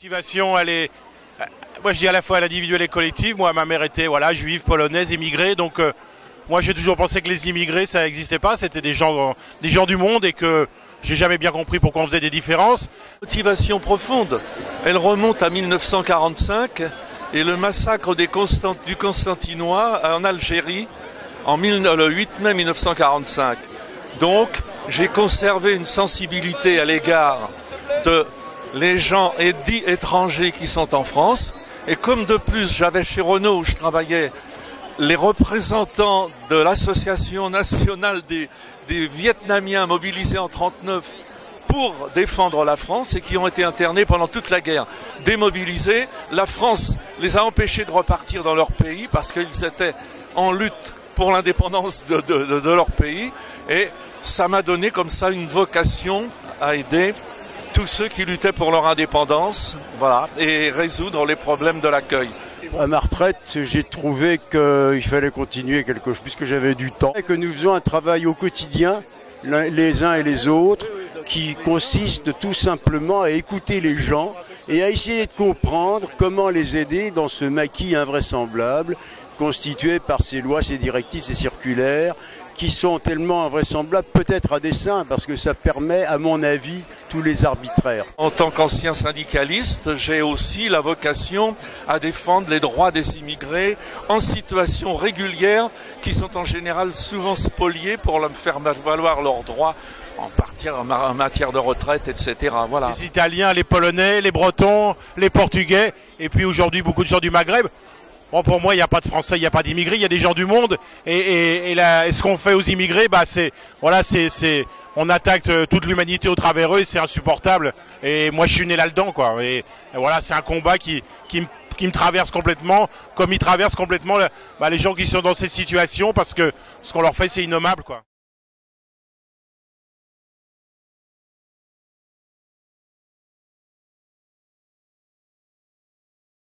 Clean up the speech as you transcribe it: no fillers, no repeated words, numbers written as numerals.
Motivation, elle est, moi je dis à la fois individuelle et collective. Moi, ma mère était juive, polonaise, immigrée, donc moi j'ai toujours pensé que les immigrés ça n'existait pas, c'était des gens du monde et que j'ai jamais bien compris pourquoi on faisait des différences. Motivation profonde, elle remonte à 1945 et le massacre du Constantinois en Algérie le 8 mai 1945. Donc j'ai conservé une sensibilité à l'égard de les gens dits étrangers qui sont en France. Et comme de plus, j'avais chez Renault où je travaillais les représentants de l'association nationale des Vietnamiens mobilisés en 1939 pour défendre la France et qui ont été internés pendant toute la guerre. Démobilisés, la France les a empêchés de repartir dans leur pays parce qu'ils étaient en lutte pour l'indépendance de leur pays. Et ça m'a donné comme ça une vocation à aider tous ceux qui luttaient pour leur indépendance, voilà, et résoudre les problèmes de l'accueil. À ma retraite, j'ai trouvé qu'il fallait continuer quelque chose, puisque j'avais du temps, et que nous faisons un travail au quotidien, les uns et les autres, qui consiste tout simplement à écouter les gens et à essayer de comprendre comment les aider dans ce maquis invraisemblable, constitué par ces lois, ces directives, ces circulaires, qui sont tellement invraisemblables, peut-être à dessein, parce que ça permet, à mon avis, tous les arbitraires. En tant qu'ancien syndicaliste, j'ai aussi la vocation à défendre les droits des immigrés en situation régulière, qui sont en général souvent spoliés pour leur faire valoir leurs droits en matière de retraite, etc. Voilà. Les Italiens, les Polonais, les Bretons, les Portugais, et puis aujourd'hui beaucoup de gens du Maghreb. Bon, pour moi, il n'y a pas de Français, il n'y a pas d'immigrés, il y a des gens du monde. Et ce qu'on fait aux immigrés, on attaque toute l'humanité au travers eux et c'est insupportable. Et moi, je suis né là-dedans, quoi. Et voilà, c'est un combat qui me traverse complètement, comme il traverse complètement les gens qui sont dans cette situation, parce que ce qu'on leur fait, c'est innommable, quoi.